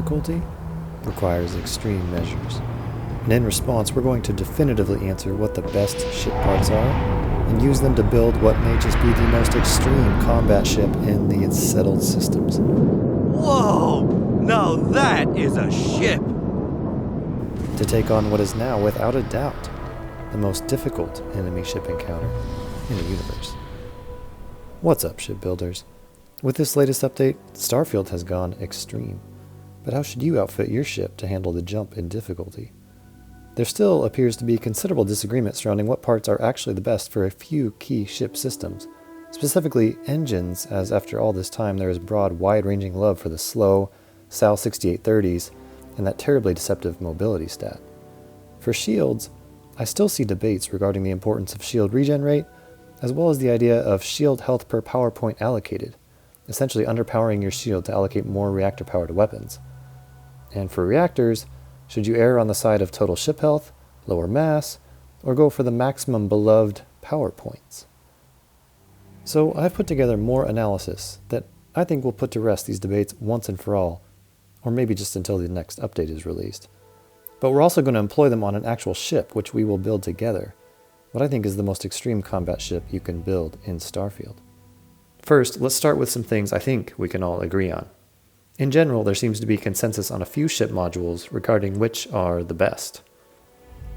difficulty requires extreme measures. And in response, we're going to definitively answer what the best ship parts are and use them to build what may just be the most extreme combat ship in the settled systems. Whoa! Now that is a ship! To take on what is now, without a doubt, the most difficult enemy ship encounter in the universe. What's up, shipbuilders? With this latest update, Starfield has gone extreme. But how should you outfit your ship to handle the jump in difficulty? There still appears to be considerable disagreement surrounding what parts are actually the best for a few key ship systems, specifically engines, as after all this time there is broad, wide-ranging love for the slow SAL 6830s and that terribly deceptive mobility stat. For shields, I still see debates regarding the importance of shield regen rate, as well as the idea of shield health per power point allocated, essentially underpowering your shield to allocate more reactor power to weapons. And for reactors, should you err on the side of total ship health, lower mass, or go for the maximum beloved power points? So I've put together more analysis that I think will put to rest these debates once and for all, or maybe just until the next update is released. But we're also going to employ them on an actual ship, which we will build together, what I think is the most extreme combat ship you can build in Starfield. First, let's start with some things I think we can all agree on. In general, there seems to be consensus on a few ship modules regarding which are the best.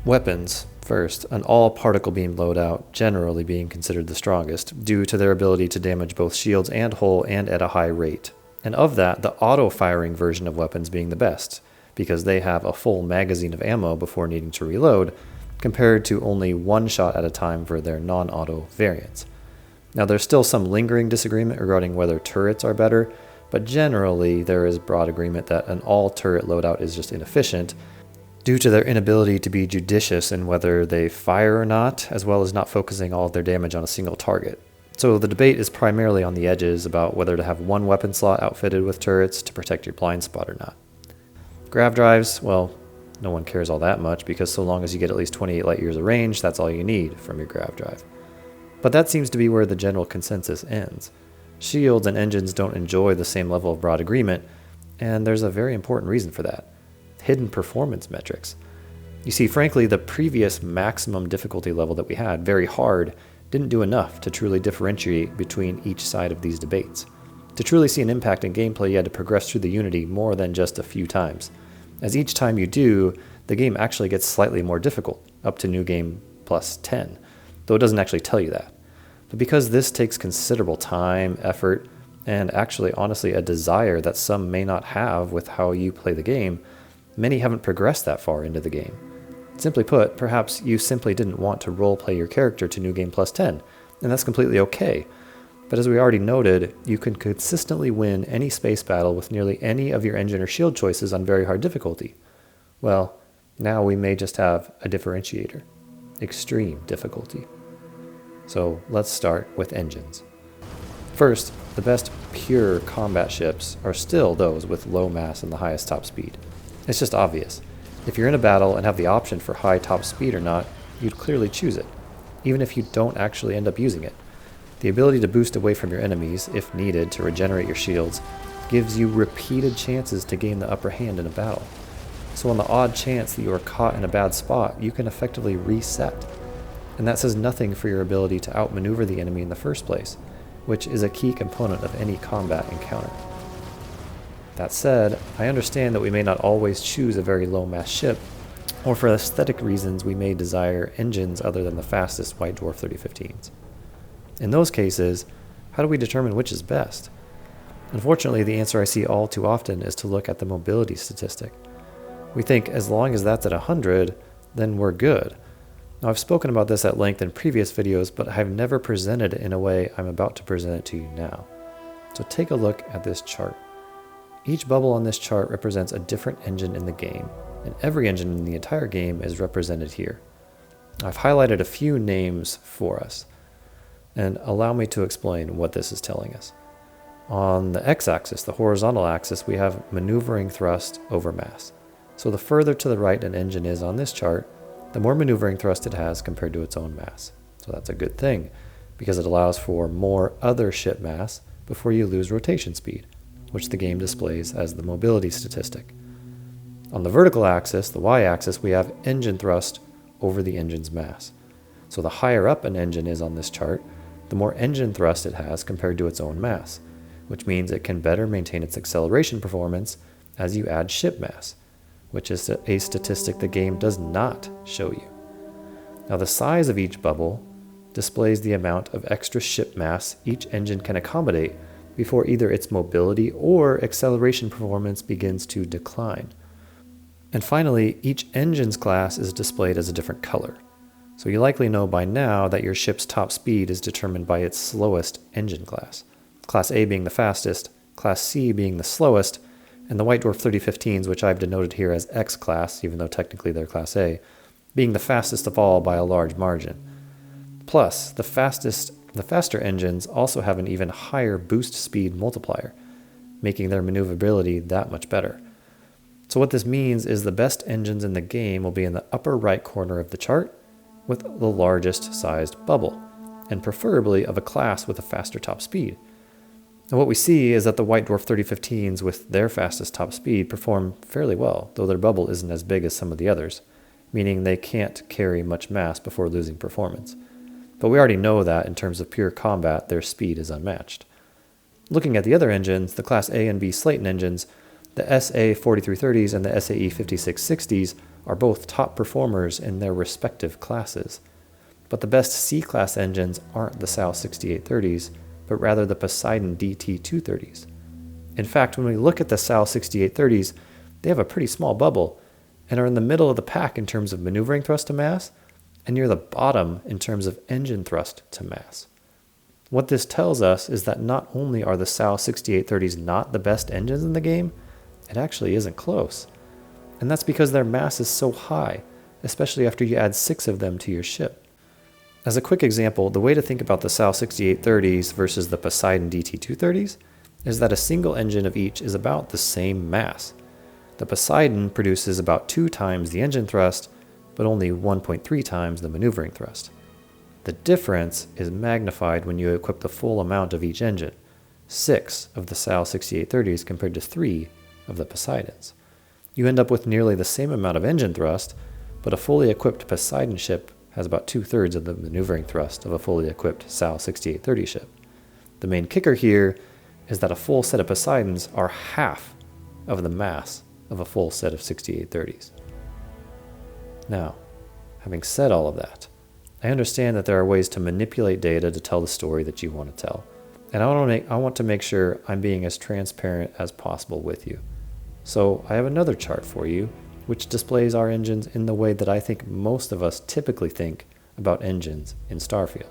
Weapons, first, an all-particle beam loadout generally being considered the strongest, due to their ability to damage both shields and hull and at a high rate. And of that, the auto-firing version of weapons being the best, because they have a full magazine of ammo before needing to reload, compared to only one shot at a time for their non-auto variants. Now, there's still some lingering disagreement regarding whether turrets are better, but generally there is broad agreement that an all-turret loadout is just inefficient due to their inability to be judicious in whether they fire or not, as well as not focusing all of their damage on a single target. So the debate is primarily on the edges about whether to have one weapon slot outfitted with turrets to protect your blind spot or not. Grav drives, well, no one cares all that much because so long as you get at least 28 light years of range, that's all you need from your grav drive. But that seems to be where the general consensus ends. Shields and engines don't enjoy the same level of broad agreement, and there's a very important reason for that: hidden performance metrics. You see, frankly, the previous maximum difficulty level that we had, very hard, didn't do enough to truly differentiate between each side of these debates. To truly see an impact in gameplay, you had to progress through the Unity more than just a few times. As each time you do, the game actually gets slightly more difficult, up to New Game plus 10, though it doesn't actually tell you that. But because this takes considerable time, effort, and actually honestly a desire that some may not have with how you play the game, many haven't progressed that far into the game. Simply put, perhaps you simply didn't want to roleplay your character to New Game plus 10, and that's completely okay. But as we already noted, you can consistently win any space battle with nearly any of your engine or shield choices on very hard difficulty. Well, now we may just have a differentiator: extreme difficulty. So let's start with engines. First, the best pure combat ships are still those with low mass and the highest top speed. It's just obvious. If you're in a battle and have the option for high top speed or not, you'd clearly choose it, even if you don't actually end up using it. The ability to boost away from your enemies, if needed to regenerate your shields, gives you repeated chances to gain the upper hand in a battle. So on the odd chance that you are caught in a bad spot, you can effectively reset. And that says nothing for your ability to outmaneuver the enemy in the first place, which is a key component of any combat encounter. That said, I understand that we may not always choose a very low mass ship, or for aesthetic reasons we may desire engines other than the fastest White Dwarf 3015s. In those cases, how do we determine which is best? Unfortunately, the answer I see all too often is to look at the mobility statistic. We think as long as that's at 100, then we're good. Now, I've spoken about this at length in previous videos, but I've never presented it in a way I'm about to present it to you now. So take a look at this chart. Each bubble on this chart represents a different engine in the game, and every engine in the entire game is represented here. I've highlighted a few names for us, and allow me to explain what this is telling us. On the x-axis, the horizontal axis, we have maneuvering thrust over mass. So the further to the right an engine is on this chart, the more maneuvering thrust it has compared to its own mass. So that's a good thing, because it allows for more other ship mass before you lose rotation speed. which the game displays as the mobility statistic. On the vertical axis, the y-axis, we have engine thrust over the engine's mass. So the higher up an engine is on this chart, the more engine thrust it has compared to its own mass, which means it can better maintain its acceleration performance as you add ship mass, which is a statistic the game does not show you. Now the size of each bubble displays the amount of extra ship mass each engine can accommodate before either its mobility or acceleration performance begins to decline. And finally, each engine's class is displayed as a different color. So you likely know by now that your ship's top speed is determined by its slowest engine class. Class A being the fastest, Class C being the slowest, and the White Dwarf 3015s, which I've denoted here as X class, even though technically they're Class A, being the fastest of all by a large margin. Plus, the faster engines also have an even higher boost speed multiplier, making their maneuverability that much better. So what this means is the best engines in the game will be in the upper right corner of the chart with the largest sized bubble, and preferably of a class with a faster top speed. And what we see is that the White Dwarf 3015s with their fastest top speed perform fairly well, though their bubble isn't as big as some of the others, meaning they can't carry much mass before losing performance. But we already know that in terms of pure combat, their speed is unmatched. Looking at the other engines, the Class A and B Slayton engines, the SA 4330s and the SAE 5660s are both top performers in their respective classes. But the best C-class engines aren't the SAL 6830s, but rather the Poseidon DT 230s. In fact, when we look at the SAL 6830s, they have a pretty small bubble and are in the middle of the pack in terms of maneuvering thrust to mass, and near the bottom in terms of engine thrust to mass. What this tells us is that not only are the SAL 6830s not the best engines in the game, it actually isn't close. And that's because their mass is so high, especially after you add 6 of them to your ship. As a quick example, the way to think about the SAL 6830s versus the Poseidon DT 230s is that a single engine of each is about the same mass. The Poseidon produces about 2 times the engine thrust, but only 1.3 times the maneuvering thrust. The difference is magnified when you equip the full amount of each engine, 6 of the SAL 6830s compared to 3 of the Poseidons. You end up with nearly the same amount of engine thrust, but a fully equipped Poseidon ship has about 2/3 of the maneuvering thrust of a fully equipped SAL 6830 ship. The main kicker here is that a full set of Poseidons are half of the mass of a full set of 6830s. Now, having said all of that, I understand that there are ways to manipulate data to tell the story that you want to tell, and I want to make sure I'm being as transparent as possible with you. So I have another chart for you, which displays our engines in the way that I think most of us typically think about engines in Starfield.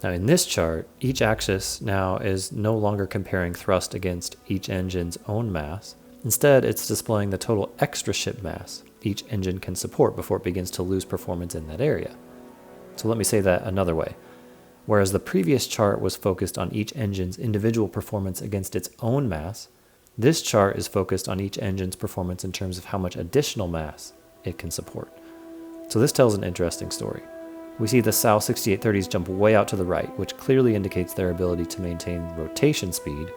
Now in this chart, each axis now is no longer comparing thrust against each engine's own mass. Instead, it's displaying the total extra ship mass each engine can support before it begins to lose performance in that area. So let me say that another way. Whereas the previous chart was focused on each engine's individual performance against its own mass, this chart is focused on each engine's performance in terms of how much additional mass it can support. So this tells an interesting story. We see the SAL 6830s jump way out to the right, which clearly indicates their ability to maintain rotation speed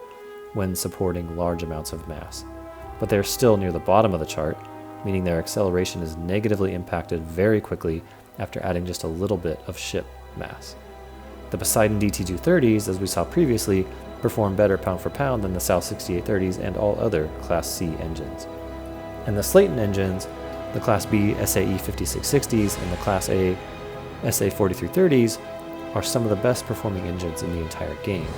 when supporting large amounts of mass. But they're still near the bottom of the chart, meaning their acceleration is negatively impacted very quickly after adding just a little bit of ship mass. The Poseidon DT230s, as we saw previously, perform better pound for pound than the SAL 6830s and all other Class C engines. And the Slayton engines, the Class B SAE 5660s and the Class A SA 4330s, are some of the best performing engines in the entire game.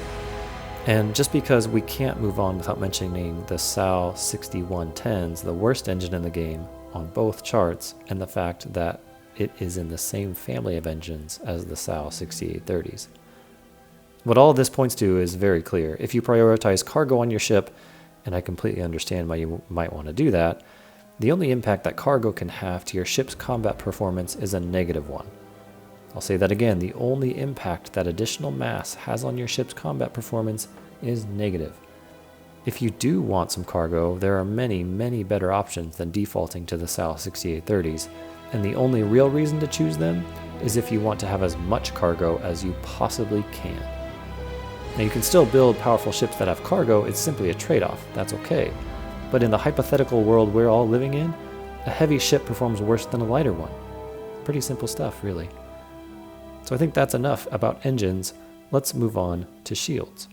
And just because we can't move on without mentioning the SAL 6110s, the worst engine in the game, on both charts, and the fact that it is in the same family of engines as the SAL 6830s. What all of this points to is very clear. If you prioritize cargo on your ship, and I completely understand why you might want to do that, the only impact that cargo can have to your ship's combat performance is a negative one. I'll say that again, the only impact that additional mass has on your ship's combat performance is negative. If you do want some cargo, there are many, many better options than defaulting to the SAL 6830s, and the only real reason to choose them is if you want to have as much cargo as you possibly can. Now you can still build powerful ships that have cargo, it's simply a trade-off, that's okay. But in the hypothetical world we're all living in, a heavy ship performs worse than a lighter one. Pretty simple stuff, really. So I think that's enough about engines. Let's move on to shields.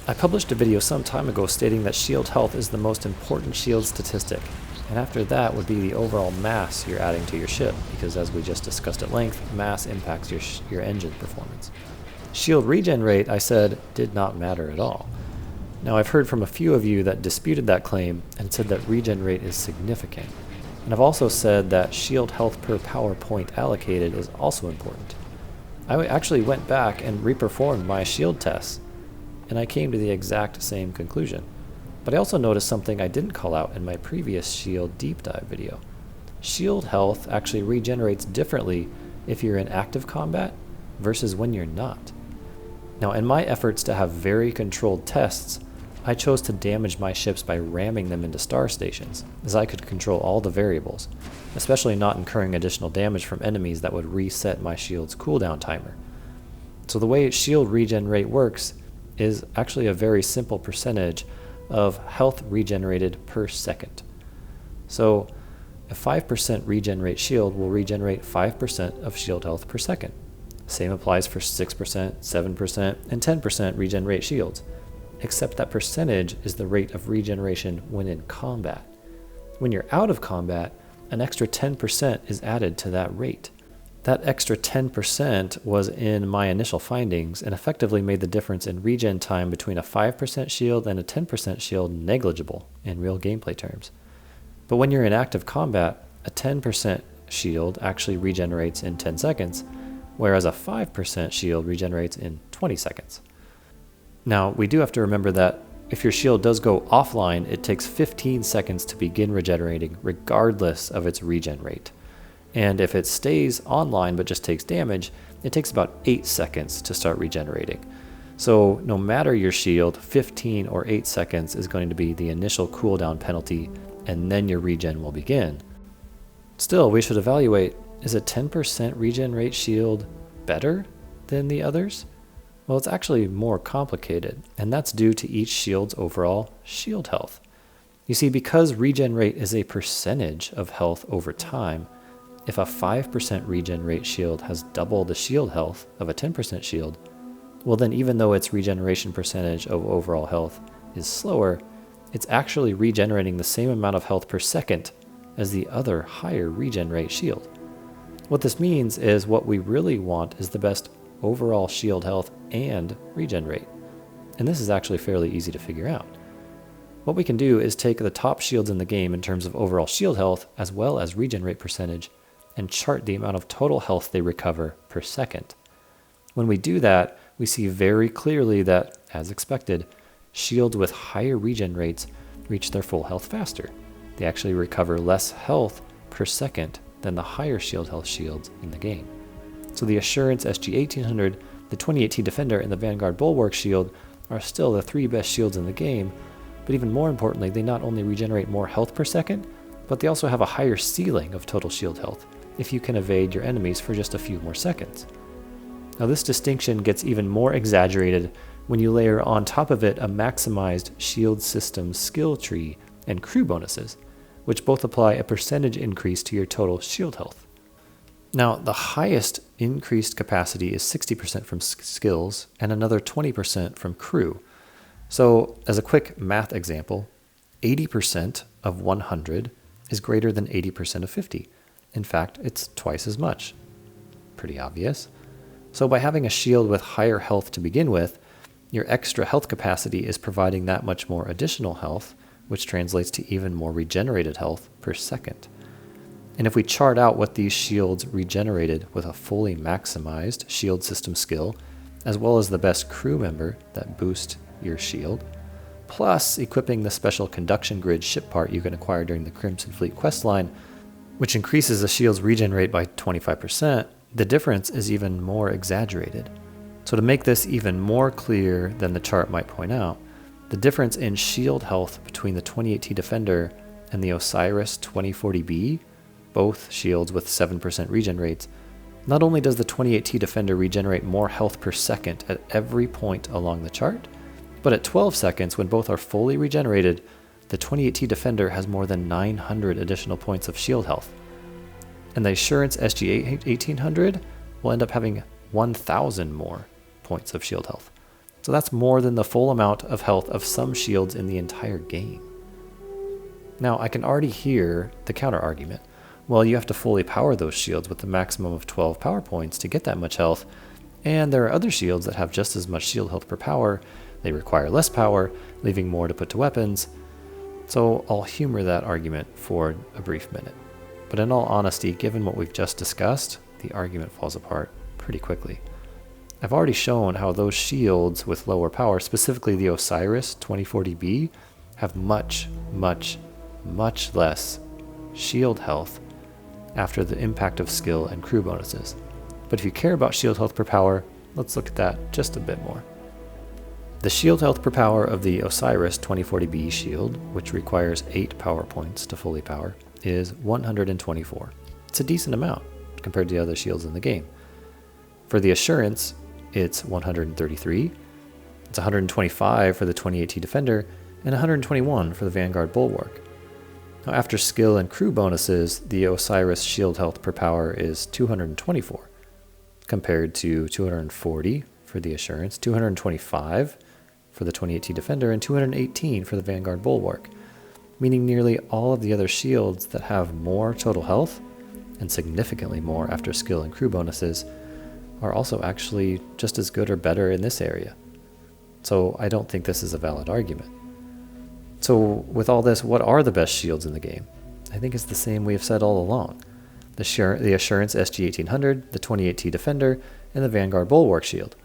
I published a video some time ago stating that shield health is the most important shield statistic, and after that would be the overall mass you're adding to your ship, because as we just discussed at length, mass impacts your engine performance. Shield regen rate, I said, did not matter at all. Now I've heard from a few of you that disputed that claim and said that regen rate is significant. And I've also said that shield health per power point allocated is also important. I actually went back and reperformed my shield tests, and I came to the exact same conclusion. But I also noticed something I didn't call out in my previous shield deep dive video. Shield health actually regenerates differently if you're in active combat versus when you're not. Now, in my efforts to have very controlled tests, I chose to damage my ships by ramming them into star stations, as I could control all the variables, especially not incurring additional damage from enemies that would reset my shield's cooldown timer. So the way shield regen rate works is actually a very simple percentage of health regenerated per second. So a 5% regen rate shield will regenerate 5% of shield health per second. Same applies for 6%, 7%, and 10% regen rate shields, except that percentage is the rate of regeneration when in combat. When you're out of combat, an extra 10% is added to that rate. That extra 10% was in my initial findings and effectively made the difference in regen time between a 5% shield and a 10% shield negligible in real gameplay terms. But when you're in active combat, a 10% shield actually regenerates in 10 seconds, whereas a 5% shield regenerates in 20 seconds. Now, we do have to remember that if your shield does go offline, it takes 15 seconds to begin regenerating, regardless of its regen rate. And if it stays online but just takes damage, it takes about 8 seconds to start regenerating. So no matter your shield, 15 or 8 seconds is going to be the initial cooldown penalty, and then your regen will begin. Still, we should evaluate, is a 10% regen rate shield better than the others? Well, it's actually more complicated, and that's due to each shield's overall shield health. You see, because regen rate is a percentage of health over time, if a 5% regen rate shield has double the shield health of a 10% shield, well then even though its regeneration percentage of overall health is slower, it's actually regenerating the same amount of health per second as the other higher regen rate shield. What this means is what we really want is the best overall shield health and regen rate. And this is actually fairly easy to figure out. What we can do is take the top shields in the game in terms of overall shield health as well as regen rate percentage and chart the amount of total health they recover per second. When we do that, we see very clearly that, as expected, shields with higher regen rates reach their full health faster. They actually recover less health per second than the higher shield health shields in the game. So the Assurance SG-1800, the 2018 Defender, and the Vanguard Bulwark Shield are still the 3 best shields in the game, but even more importantly, they not only regenerate more health per second, but they also have a higher ceiling of total shield health if you can evade your enemies for just a few more seconds. Now this distinction gets even more exaggerated when you layer on top of it a maximized shield system skill tree and crew bonuses, which both apply a percentage increase to your total shield health. Now, the highest increased capacity is 60% from skills and another 20% from crew. So, as a quick math example, 80% of 100 is greater than 80% of 50. In fact, it's twice as much. Pretty obvious. So by having a shield with higher health to begin with, your extra health capacity is providing that much more additional health, which translates to even more regenerated health per second. And if we chart out what these shields regenerated with a fully maximized shield system skill, as well as the best crew member that boost your shield, plus equipping the special conduction grid ship part you can acquire during the Crimson Fleet questline, which increases the shield's regen rate by 25%, the difference is even more exaggerated. So to make this even more clear than the chart might point out, the difference in shield health between the 2018 Defender and the Osiris 2040B, both shields with 7% regen rates, Not only does the 28T Defender regenerate more health per second at every point along the chart, but at 12 seconds, when both are fully regenerated, the 28T Defender has more than 900 additional points of shield health. And the Assurance SG 1800 will end up having 1,000 more points of shield health. So that's more than the full amount of health of some shields in the entire game. Now, I can already hear the counter argument. Well, you have to fully power those shields with a maximum of 12 power points to get that much health, and there are other shields that have just as much shield health per power. They require less power, leaving more to put to weapons. So I'll humor that argument for a brief minute. But in all honesty, given what we've just discussed, the argument falls apart pretty quickly. I've already shown how those shields with lower power, specifically the Osiris 2040B, have much, much, much less shield health after the impact of skill and crew bonuses. But if you care about shield health per power, let's look at that just a bit more. The shield health per power of the Osiris 2040B shield, which requires 8 power points to fully power, is 124. It's a decent amount compared to the other shields in the game. For the Assurance, it's 133, it's 125 for the 28T Defender, and 121 for the Vanguard Bulwark. Now, after skill and crew bonuses, the Osiris shield health per power is 224, compared to 240 for the Assurance, 225 for the 28T Defender, and 218 for the Vanguard Bulwark, meaning nearly all of the other shields that have more total health, and significantly more after skill and crew bonuses, are also actually just as good or better in this area. So I don't think this is a valid argument. So with all this, what are the best shields in the game? I think it's the same we have said all along. The Assurance SG 1800, the 28T Defender, and the Vanguard Bulwark shield.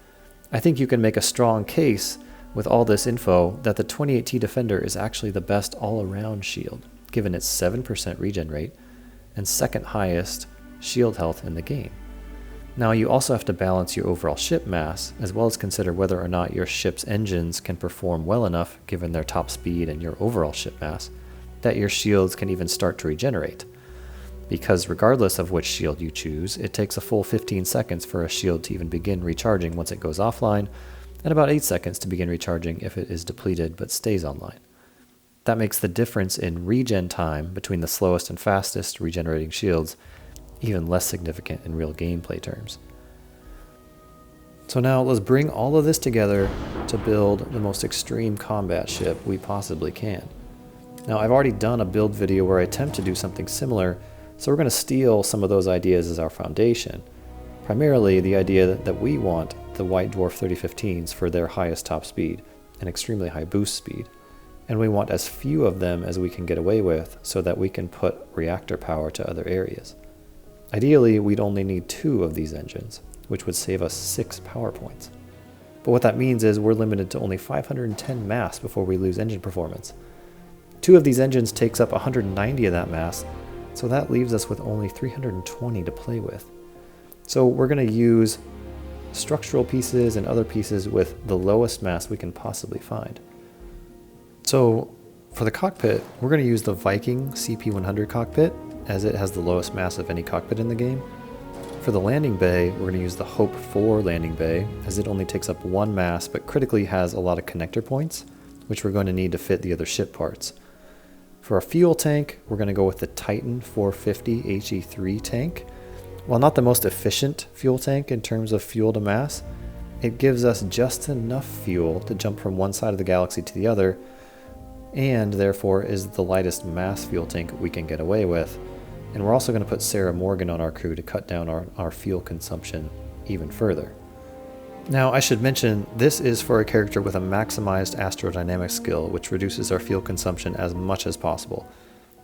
I think you can make a strong case with all this info that the 28T Defender is actually the best all-around shield, given its 7% regen rate and second highest shield health in the game. Now, you also have to balance your overall ship mass, as well as consider whether or not your ship's engines can perform well enough, given their top speed and your overall ship mass, that your shields can even start to regenerate. Because regardless of which shield you choose, it takes a full 15 seconds for a shield to even begin recharging once it goes offline, and about 8 seconds to begin recharging if it is depleted but stays online. That makes the difference in regen time between the slowest and fastest regenerating shields even less significant in real gameplay terms. So now let's bring all of this together to build the most extreme combat ship we possibly can. Now, I've already done a build video where I attempt to do something similar, so we're going to steal some of those ideas as our foundation. Primarily the idea that we want the White Dwarf 3015s for their highest top speed and extremely high boost speed, and we want as few of them as we can get away with so that we can put reactor power to other areas. Ideally, we'd only need 2 of these engines, which would save us 6 power points. But what that means is we're limited to only 510 mass before we lose engine performance. 2 of these engines takes up 190 of that mass, so that leaves us with only 320 to play with. So we're going to use structural pieces and other pieces with the lowest mass we can possibly find. So for the cockpit, we're going to use the Viking CP100 cockpit, as it has the lowest mass of any cockpit in the game. For the landing bay, we're going to use the Hope 4 landing bay, as it only takes up 1 mass but critically has a lot of connector points, which we're going to need to fit the other ship parts. For our fuel tank, we're going to go with the Titan 450 HE3 tank. While not the most efficient fuel tank in terms of fuel to mass, it gives us just enough fuel to jump from one side of the galaxy to the other, and therefore is the lightest mass fuel tank we can get away with. And we're also going to put Sarah Morgan on our crew to cut down our fuel consumption even further. Now, I should mention, this is for a character with a maximized astrodynamic skill, which reduces our fuel consumption as much as possible.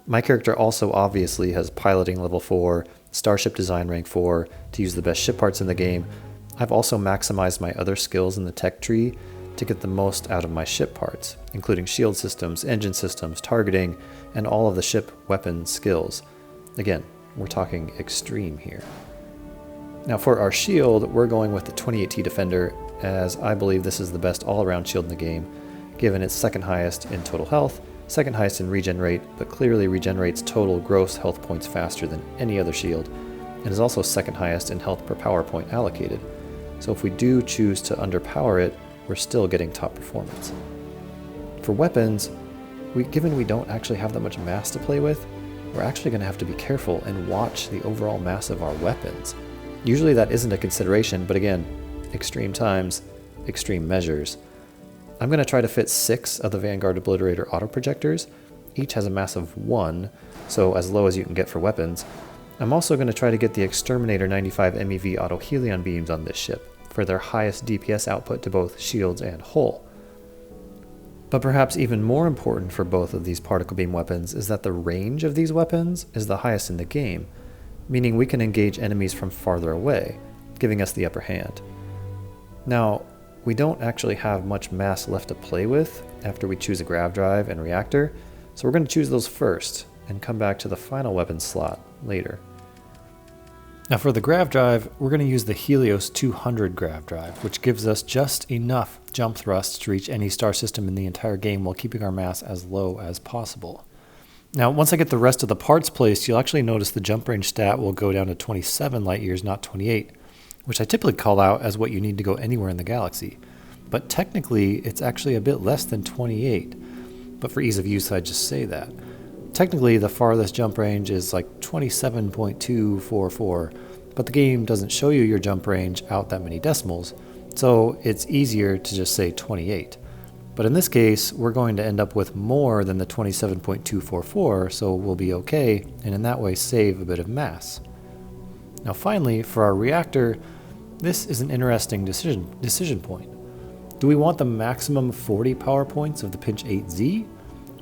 My character also obviously has piloting level 4, starship design rank 4, to use the best ship parts in the game. I've also maximized my other skills in the tech tree to get the most out of my ship parts, including shield systems, engine systems, targeting, and all of the ship weapon skills. Again, we're talking extreme here. Now for our shield, we're going with the 28T Defender, as I believe this is the best all-around shield in the game, given it's second highest in total health, second highest in regen rate, but clearly regenerates total gross health points faster than any other shield, and is also second highest in health per power point allocated. So if we do choose to underpower it, we're still getting top performance. For weapons, given we don't actually have that much mass to play with, we're actually going to have to be careful and watch the overall mass of our weapons. Usually that isn't a consideration, but again, extreme times, extreme measures. I'm going to try to fit 6 of the Vanguard Obliterator auto projectors. Each has a mass of 1, so as low as you can get for weapons. I'm also going to try to get the Exterminator 95 MEV auto Helion beams on this ship for their highest DPS output to both shields and hull. But perhaps even more important for both of these particle beam weapons is that the range of these weapons is the highest in the game, meaning we can engage enemies from farther away, giving us the upper hand. Now, we don't actually have much mass left to play with after we choose a Grav drive and Reactor, so we're going to choose those first and come back to the final weapon slot later. Now for the Grav drive, we're going to use the Helios 200 Grav drive, which gives us just enough jump thrust to reach any star system in the entire game while keeping our mass as low as possible. Now once I get the rest of the parts placed, you'll actually notice the jump range stat will go down to 27 light years, not 28, which I typically call out as what you need to go anywhere in the galaxy. But technically, it's actually a bit less than 28, but for ease of use, I just say that. Technically, the farthest jump range is like 27.244, but the game doesn't show you your jump range out that many decimals, so it's easier to just say 28. But in this case, we're going to end up with more than the 27.244, so we'll be okay, and in that way save a bit of mass. Now finally, for our reactor, this is an interesting decision point. Do we want the maximum 40 power points of the Pinch 8Z,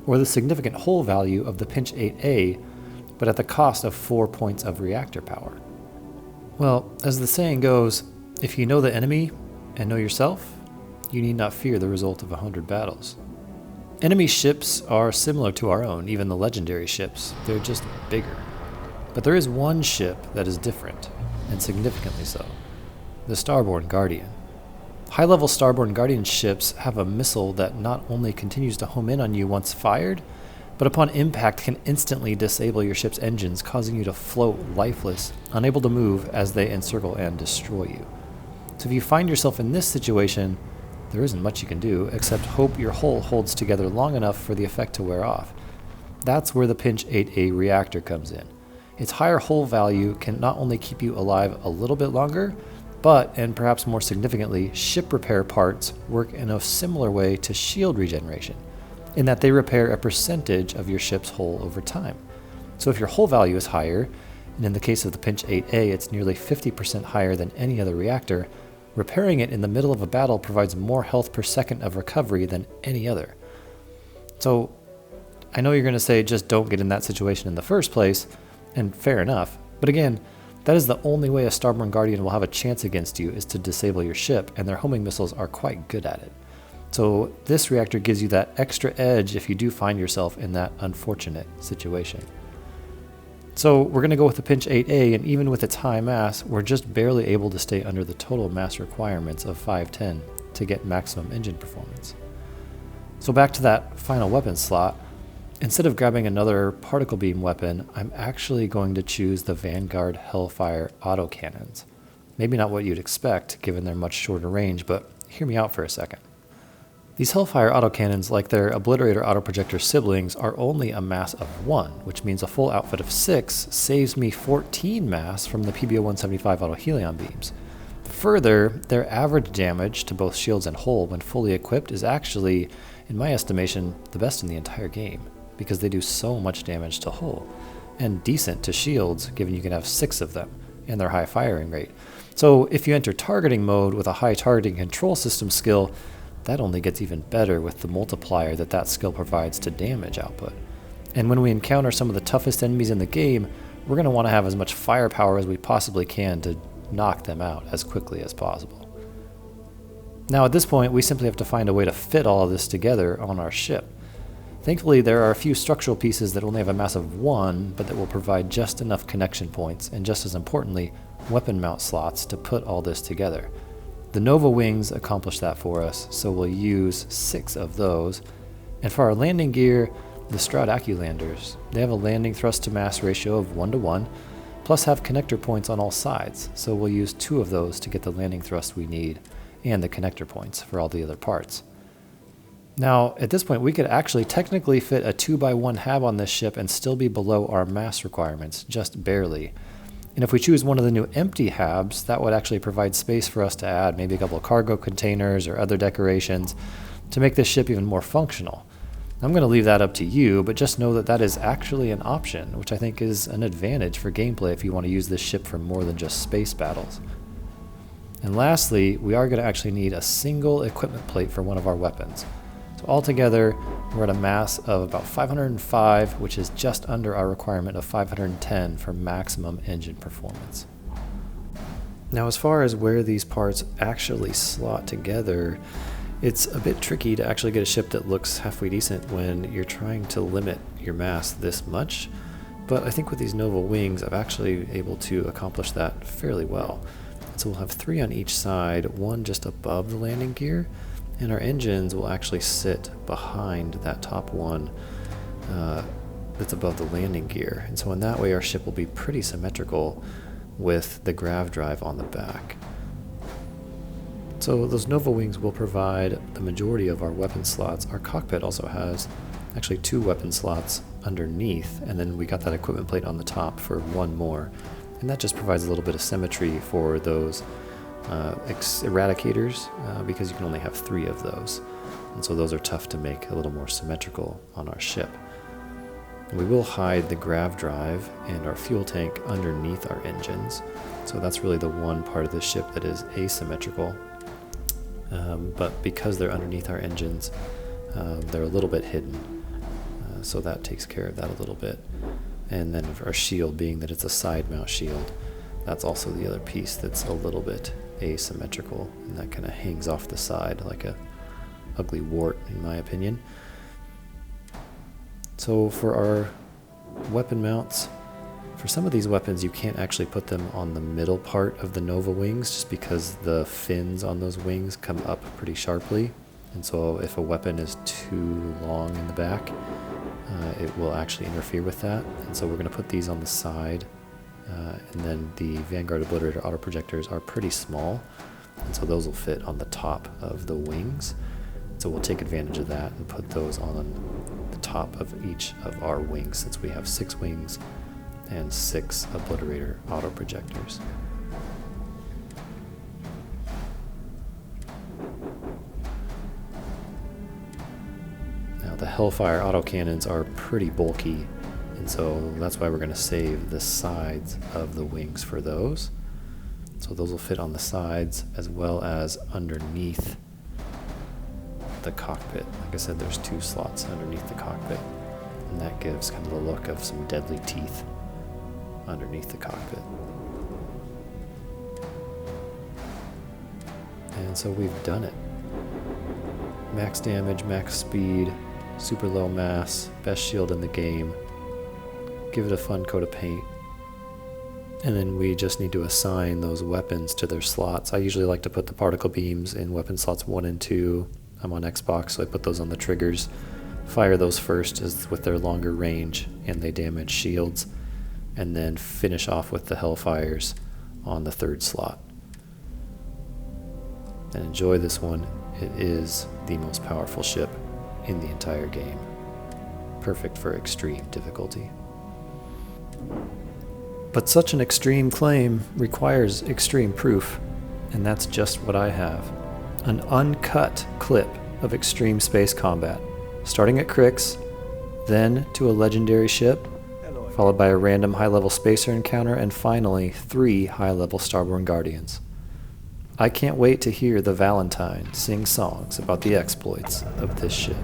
or the significant hull value of the Pinch 8A, but at the cost of 4 points of reactor power? Well, as the saying goes, if you know the enemy and know yourself, you need not fear the result of 100 battles. Enemy ships are similar to our own, even the legendary ships. They're just bigger. But there is one ship that is different, and significantly so. The Starborn Guardian. High-level Starborn Guardian ships have a missile that not only continues to home in on you once fired, but upon impact can instantly disable your ship's engines, causing you to float lifeless, unable to move as they encircle and destroy you. So if you find yourself in this situation, there isn't much you can do except hope your hull holds together long enough for the effect to wear off. That's where the Pinch 8A reactor comes in. Its higher hull value can not only keep you alive a little bit longer, but, and perhaps more significantly, ship repair parts work in a similar way to shield regeneration, in that they repair a percentage of your ship's hull over time. So if your hull value is higher, and in the case of the Pinch 8A it's nearly 50% higher than any other reactor, repairing it in the middle of a battle provides more health per second of recovery than any other. So I know you're going to say just don't get in that situation in the first place, and fair enough, but again, that is the only way a Starborn Guardian will have a chance against you, is to disable your ship, and their homing missiles are quite good at it. So this reactor gives you that extra edge if you do find yourself in that unfortunate situation. So we're going to go with the Pinch 8A, and even with its high mass, we're just barely able to stay under the total mass requirements of 510 to get maximum engine performance. So back to that final weapon slot. Instead of grabbing another particle beam weapon, I'm actually going to choose the Vanguard Hellfire autocannons. Maybe not what you'd expect, given their much shorter range, but hear me out for a second. These Hellfire autocannons, like their Obliterator autoprojector siblings, are only a mass of 1, which means a full outfit of 6 saves me 14 mass from the PBO-175 auto Helion beams. Further, their average damage to both shields and hull when fully equipped is actually, in my estimation, the best in the entire game, because they do so much damage to hull, and decent to shields, given you can have 6 of them, and their high firing rate. So if you enter targeting mode with a high targeting control system skill, that only gets even better with the multiplier that skill provides to damage output. And when we encounter some of the toughest enemies in the game, we're going to want to have as much firepower as we possibly can to knock them out as quickly as possible. Now at this point, we simply have to find a way to fit all of this together on our ship. Thankfully, there are a few structural pieces that only have a mass of 1, but that will provide just enough connection points, and just as importantly, weapon mount slots to put all this together. The Nova wings accomplish that for us, so we'll use 6 of those. And for our landing gear, the Stroud AccuLanders. They have a landing thrust to mass ratio of 1:1, plus have connector points on all sides, so we'll use 2 of those to get the landing thrust we need, and the connector points for all the other parts. Now, at this point, we could actually technically fit a 2x1 hab on this ship and still be below our mass requirements, just barely. And if we choose one of the new empty habs, that would actually provide space for us to add maybe a couple of cargo containers or other decorations to make this ship even more functional. I'm going to leave that up to you, but just know that that is actually an option, which I think is an advantage for gameplay if you want to use this ship for more than just space battles. And lastly, we are going to actually need a single equipment plate for one of our weapons. So altogether, we're at a mass of about 505, which is just under our requirement of 510 for maximum engine performance. Now, as far as where these parts actually slot together, it's a bit tricky to actually get a ship that looks halfway decent when you're trying to limit your mass this much, but I think with these Nova wings, I've actually able to accomplish that fairly well. So we'll have 3 on each side, 1 just above the landing gear, and our engines will actually sit behind that top one that's above the landing gear. And so in that way, our ship will be pretty symmetrical with the Grav drive on the back. So those Nova wings will provide the majority of our weapon slots. Our cockpit also has actually 2 weapon slots underneath, and then we got that equipment plate on the top for 1 more. And that just provides a little bit of symmetry for those eradicators, because you can only have 3 of those. And so those are tough to make a little more symmetrical on our ship. And we will hide the Grav drive and our fuel tank underneath our engines. So that's really the one part of the ship that is asymmetrical. But because they're underneath our engines, they're a little bit hidden. So that takes care of that a little bit. And then our shield, being that it's a side mount shield, that's also the other piece that's a little bit asymmetrical, and that kind of hangs off the side like a ugly wart, in my opinion. So for our weapon mounts, for some of these weapons you can't actually put them on the middle part of the Nova wings just because the fins on those wings come up pretty sharply, and so if a weapon is too long in the back, it will actually interfere with that. And so we're going to put these on the side, and then the Vanguard Obliterator auto projectors are pretty small, and so those will fit on the top of the wings. So we'll take advantage of that and put those on the top of each of our wings, since we have 6 wings and 6 Obliterator auto projectors. Now the Hellfire autocannons are pretty bulky, and so that's why we're going to save the sides of the wings for those. So those will fit on the sides as well as underneath the cockpit. Like I said, there's 2 slots underneath the cockpit, and that gives kind of the look of some deadly teeth underneath the cockpit. And so we've done it. Max damage, max speed, super low mass, best shield in the game. Give it a fun coat of paint. And then we just need to assign those weapons to their slots. I usually like to put the particle beams in weapon slots 1 and 2. I'm on Xbox, so I put those on the triggers. Fire those first as with their longer range and they damage shields, and then finish off with the Hellfires on the 3rd slot. And enjoy this one. It is the most powerful ship in the entire game. Perfect for extreme difficulty. But such an extreme claim requires extreme proof, and that's just what I have. An uncut clip of extreme space combat, starting at Kryx, then to a legendary ship, followed by a random high-level spacer encounter, and finally 3 high-level Starborn Guardians. I can't wait to hear the Valentine sing songs about the exploits of this ship.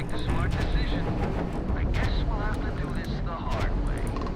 make the smart decision. I guess we'll have to do this the hard way.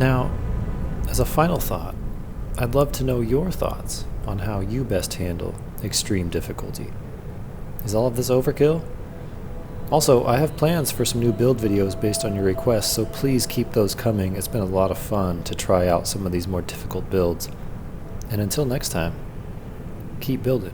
Now, as a final thought, I'd love to know your thoughts on how you best handle extreme difficulty. Is all of this overkill? Also, I have plans for some new build videos based on your requests, so please keep those coming. It's been a lot of fun to try out some of these more difficult builds. And until next time, keep building.